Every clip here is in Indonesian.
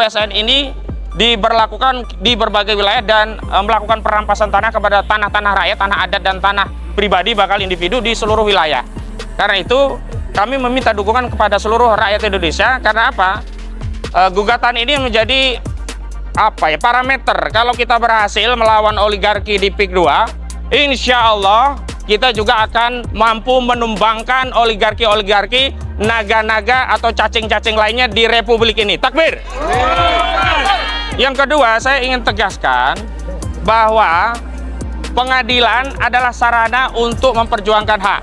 PSN ini diberlakukan di berbagai wilayah dan melakukan perampasan tanah kepada tanah-tanah rakyat, tanah adat dan tanah pribadi bakal individu di seluruh wilayah. Karena itu kami meminta dukungan kepada seluruh rakyat Indonesia. Karena apa? Gugatan ini menjadi parameter kalau kita berhasil melawan oligarki di PIK 2, insya Allah kita juga akan mampu menumbangkan oligarki-oligarki, naga-naga atau cacing-cacing lainnya di Republik ini. Takbir! Yang kedua, saya ingin tegaskan bahwa pengadilan adalah sarana untuk memperjuangkan hak.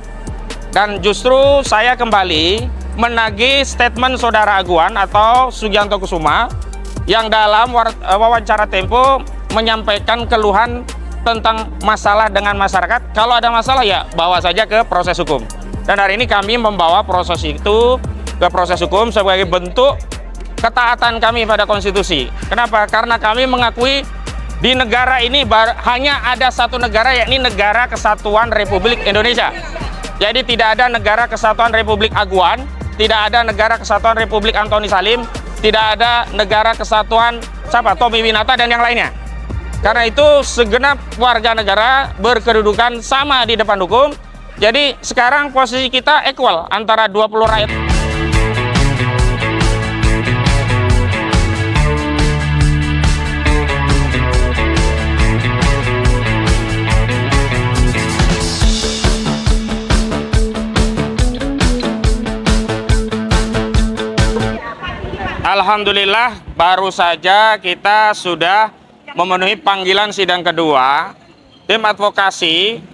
Dan justru saya kembali menagih statement Saudara Aguan atau Sugianto Kusuma yang dalam wawancara Tempo menyampaikan keluhan tentang masalah dengan masyarakat. Kalau ada masalah ya bawa saja ke proses hukum. Dan hari ini kami membawa proses itu ke proses hukum sebagai bentuk ketaatan kami pada konstitusi. Kenapa? Karena kami mengakui di negara ini hanya ada satu negara, yakni Negara Kesatuan Republik Indonesia. Jadi tidak ada Negara Kesatuan Republik Aguan, tidak ada Negara Kesatuan Republik Antoni Salim, tidak ada Negara Kesatuan Tommy Winata dan yang lainnya. Karena itu segenap warga negara berkedudukan sama di depan hukum. Jadi sekarang posisi kita equal antara 20 rakyat. Alhamdulillah baru saja kita sudah memenuhi panggilan sidang kedua. Tim advokasi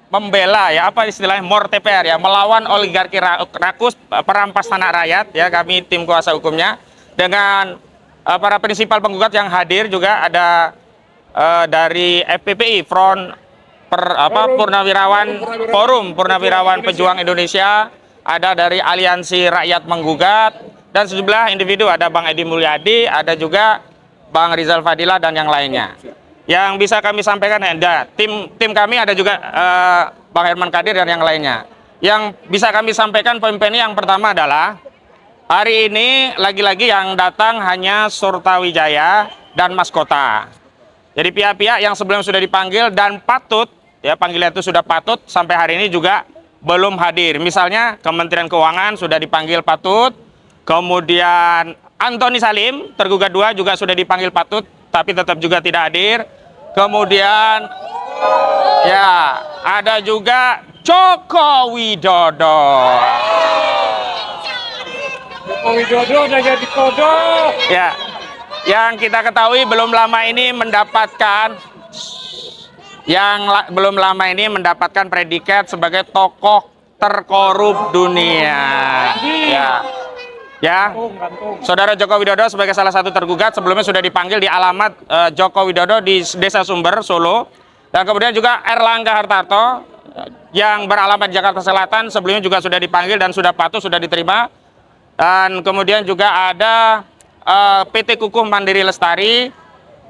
membela ya apa istilahnya morteper ya, melawan oligarki rakus perampas tanah rakyat ya. Kami tim kuasa hukumnya dengan para prinsipal penggugat yang hadir juga ada dari FPPI Front Forum Purnawirawan Pejuang Indonesia, ada dari Aliansi Rakyat Menggugat, dan sejumlah individu, ada Bang Edi Mulyadi, ada juga Bang Rizal Fadila dan yang lainnya. Yang bisa kami sampaikan ada tim kami, ada juga Bang Herman Kadir dan yang lainnya. Yang bisa kami sampaikan poin-poinnya yang pertama adalah hari ini lagi-lagi yang datang hanya Surtawijaya dan Mas Kota. Jadi pihak-pihak yang sebelumnya sudah dipanggil dan patut ya, panggilan itu sudah patut sampai hari ini juga belum hadir. Misalnya Kementerian Keuangan sudah dipanggil patut, kemudian Antoni Salim tergugat 2 juga sudah dipanggil patut tapi tetap juga tidak hadir. Kemudian ya ada juga Joko Widodo. Joko Widodo udah jadi kodok. Ya, yang kita ketahui belum lama ini mendapatkan predikat sebagai tokoh terkorup dunia. Ya, Saudara Joko Widodo sebagai salah satu tergugat sebelumnya sudah dipanggil di alamat Joko Widodo di Desa Sumber, Solo. Dan kemudian juga Erlangga Hartarto yang beralamat Jakarta Selatan sebelumnya juga sudah dipanggil dan sudah patuh, sudah diterima. Dan kemudian juga ada PT Kukuh Mandiri Lestari,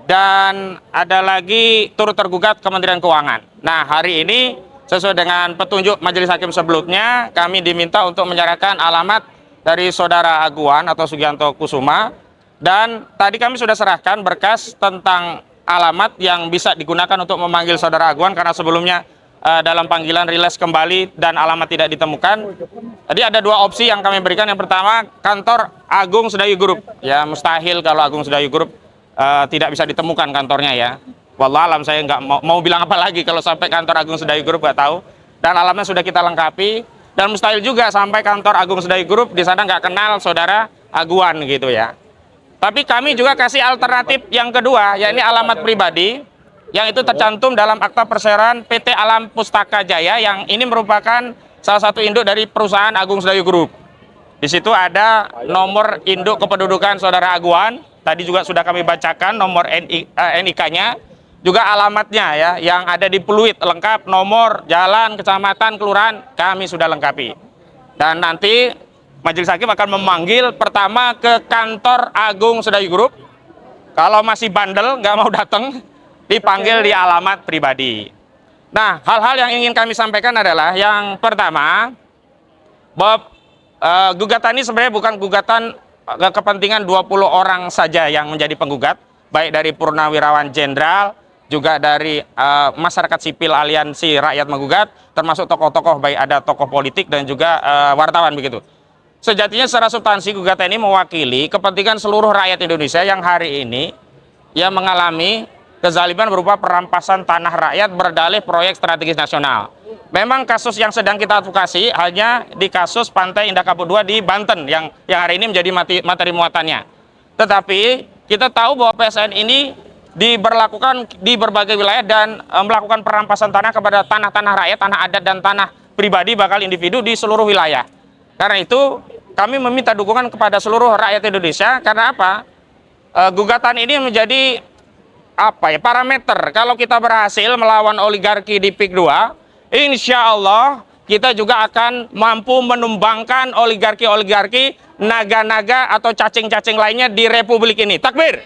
dan ada lagi turut tergugat Kementerian Keuangan. Nah, hari ini sesuai dengan petunjuk majelis hakim sebelumnya, kami diminta untuk menyerahkan alamat dari Saudara Aguan atau Sugianto Kusuma, dan tadi kami sudah serahkan berkas tentang alamat yang bisa digunakan untuk memanggil Saudara Aguan karena sebelumnya dalam panggilan rilis kembali dan alamat tidak ditemukan. Tadi ada 2 opsi yang kami berikan. Yang pertama, kantor Agung Sedayu Group. Ya, mustahil kalau Agung Sedayu Group tidak bisa ditemukan kantornya ya. Wallahualam, saya nggak mau bilang apa lagi kalau sampai kantor Agung Sedayu Group nggak tahu. Dan alamnya sudah kita lengkapi. Dan mustahil juga sampai kantor Agung Sedayu Group di sana nggak kenal Saudara Aguan gitu ya. Tapi kami juga kasih alternatif yang kedua, yakni alamat pribadi, yang itu tercantum dalam akta perseroan PT Alam Pustaka Jaya, yang ini merupakan salah satu induk dari perusahaan Agung Sedayu Group. Di situ ada nomor induk kependudukan Saudara Aguan, tadi juga sudah kami bacakan nomor NIK-nya, juga alamatnya ya, yang ada di Pluit, lengkap, nomor, jalan, kecamatan, kelurahan, kami sudah lengkapi. Dan nanti majelis hakim akan memanggil pertama ke kantor Agung Sedayu Group. Kalau masih bandel, nggak mau datang, dipanggil di alamat pribadi. Nah, hal-hal yang ingin kami sampaikan adalah yang pertama, bahwa gugatan ini sebenarnya bukan gugatan kepentingan 20 orang saja yang menjadi penggugat, baik dari purnawirawan jenderal, juga dari masyarakat sipil aliansi rakyat menggugat, termasuk tokoh-tokoh, baik ada tokoh politik dan juga wartawan begitu. Sejatinya secara substansi gugatan ini mewakili kepentingan seluruh rakyat Indonesia yang hari ini yang mengalami kezaliman berupa perampasan tanah rakyat berdalih proyek strategis nasional. Memang kasus yang sedang kita advokasi hanya di kasus Pantai Indah Kapuk II di Banten yang hari ini menjadi materi muatannya. Tetapi kita tahu bahwa PSN ini diberlakukan di berbagai wilayah dan melakukan perampasan tanah kepada tanah-tanah rakyat, tanah adat dan tanah pribadi bakal individu di seluruh wilayah. Karena itu kami meminta dukungan kepada seluruh rakyat Indonesia. Karena apa? Gugatan ini menjadi parameter kalau kita berhasil melawan oligarki di PIK 2, insya Allah kita juga akan mampu menumbangkan oligarki-oligarki, naga-naga atau cacing-cacing lainnya di Republik ini. Takbir!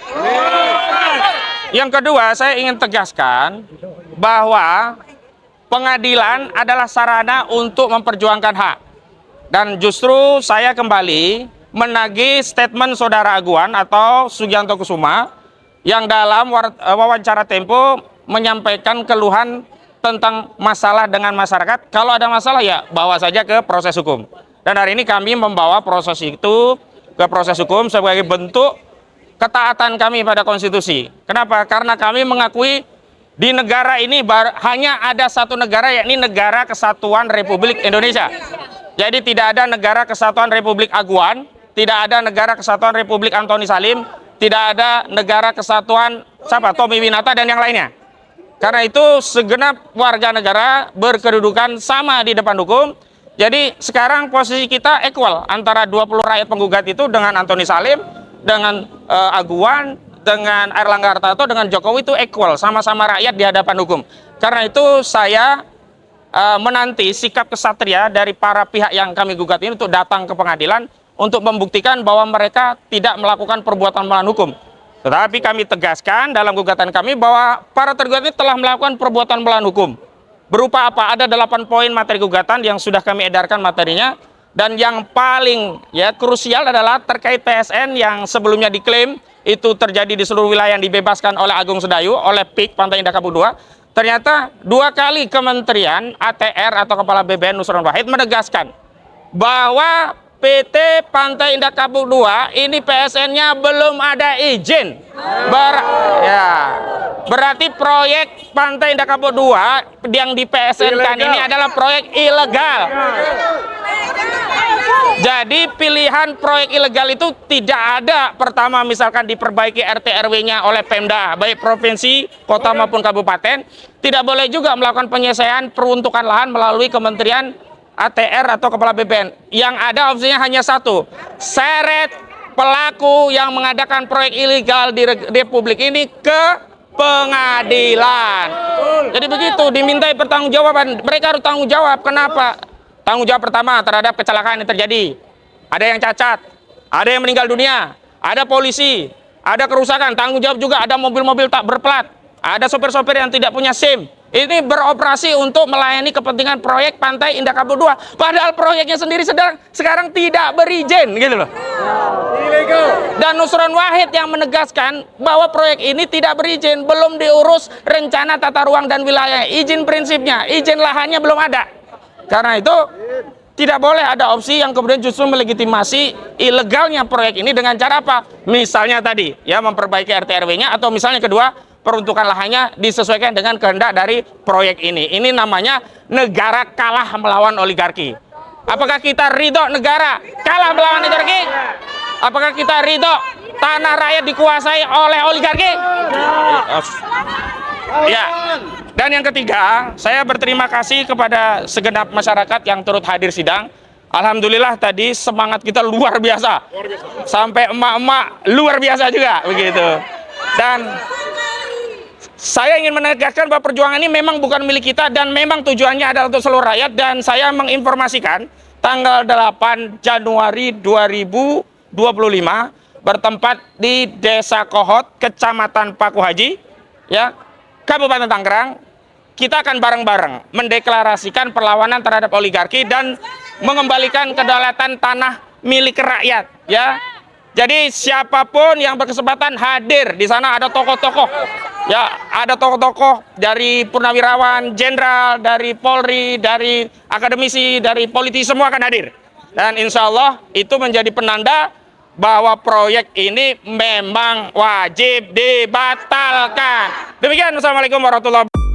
Yang kedua, saya ingin tegaskan bahwa pengadilan adalah sarana untuk memperjuangkan hak. Dan justru saya kembali menagih statement Saudara Aguan atau Sugianto Kusuma yang dalam wawancara Tempo menyampaikan keluhan tentang masalah dengan masyarakat. Kalau ada masalah ya bawa saja ke proses hukum. Dan hari ini kami membawa proses itu ke proses hukum sebagai bentuk ketaatan kami pada konstitusi. Kenapa? Karena kami mengakui di negara ini hanya ada satu negara, yakni Negara Kesatuan Republik Indonesia. Jadi tidak ada Negara Kesatuan Republik Aguan, tidak ada Negara Kesatuan Republik Antoni Salim, tidak ada Negara Kesatuan Tommy Winata dan yang lainnya. Karena itu segenap warga negara berkedudukan sama di depan hukum. Jadi sekarang posisi kita equal antara 20 rakyat penggugat itu dengan Antoni Salim, dengan Aguan, dengan Airlangga Hartarto, dengan Jokowi itu equal, sama-sama rakyat di hadapan hukum. Karena itu saya menanti sikap kesatria dari para pihak yang kami gugat ini untuk datang ke pengadilan untuk membuktikan bahwa mereka tidak melakukan perbuatan melawan hukum. Tetapi kami tegaskan dalam gugatan kami bahwa para tergugat ini telah melakukan perbuatan melawan hukum. Berupa apa? Ada 8 poin materi gugatan yang sudah kami edarkan materinya. Dan yang paling krusial adalah terkait PSN yang sebelumnya diklaim itu terjadi di seluruh wilayah yang dibebaskan oleh Agung Sedayu, oleh PIK Pantai Indah Kapuk II. Ternyata 2 kali Kementerian ATR atau Kepala BBN Nusron Wahid menegaskan bahwa PT Pantai Indah Kapuk II ini PSN-nya belum ada izin. Berarti proyek Pantai Indah Kapuk II yang di PSN-kan ini adalah proyek ilegal. Jadi pilihan proyek ilegal itu tidak ada. Pertama misalkan diperbaiki RT RW-nya oleh Pemda, baik provinsi, kota maupun kabupaten. Tidak boleh juga melakukan penyelesaian peruntukan lahan melalui Kementerian ATR atau Kepala BBN. Yang ada opsinya hanya satu, seret pelaku yang mengadakan proyek ilegal di Republik ini ke pengadilan. Jadi begitu, dimintai pertanggungjawaban. Mereka harus tanggung jawab. Kenapa? Tanggung jawab pertama terhadap kecelakaan yang terjadi. Ada yang cacat, ada yang meninggal dunia, ada polisi, ada kerusakan. Tanggung jawab juga ada mobil-mobil tak berplat, ada sopir-sopir yang tidak punya SIM. Ini beroperasi untuk melayani kepentingan proyek Pantai Indah Kapuk II. Padahal proyeknya sendiri sekarang tidak berizin, gitu loh. Dan Nusron Wahid yang menegaskan bahwa proyek ini tidak berizin, belum diurus rencana tata ruang dan wilayah. Izin prinsipnya, izin lahannya belum ada. Karena itu tidak boleh ada opsi yang kemudian justru melegitimasi ilegalnya proyek ini dengan cara apa? Misalnya tadi, memperbaiki RT RW-nya, atau misalnya kedua, peruntukan lahannya disesuaikan dengan kehendak dari proyek ini. Ini namanya negara kalah melawan oligarki. Apakah kita ridho negara kalah melawan oligarki? Apakah kita ridho tanah rakyat dikuasai oleh oligarki? Ya. Dan yang ketiga, saya berterima kasih kepada segenap masyarakat yang turut hadir sidang. Alhamdulillah tadi semangat kita luar biasa. Sampai emak-emak luar biasa juga begitu. Dan saya ingin menegaskan bahwa perjuangan ini memang bukan milik kita dan memang tujuannya adalah untuk seluruh rakyat. Dan saya menginformasikan tanggal 8 Januari 2025 bertempat di Desa Kohot, Kecamatan Paku Haji, Kabupaten Tangerang. Kita akan bareng-bareng mendeklarasikan perlawanan terhadap oligarki dan mengembalikan kedaulatan tanah milik rakyat, Jadi siapapun yang berkesempatan hadir di sana, ada tokoh-tokoh, ya ada tokoh-tokoh dari purnawirawan, jenderal, dari Polri, dari akademisi, dari politisi, semua akan hadir. Dan insya Allah itu menjadi penanda bahwa proyek ini memang wajib dibatalkan. Demikian, Assalamualaikum warahmatullahi wabarakatuh.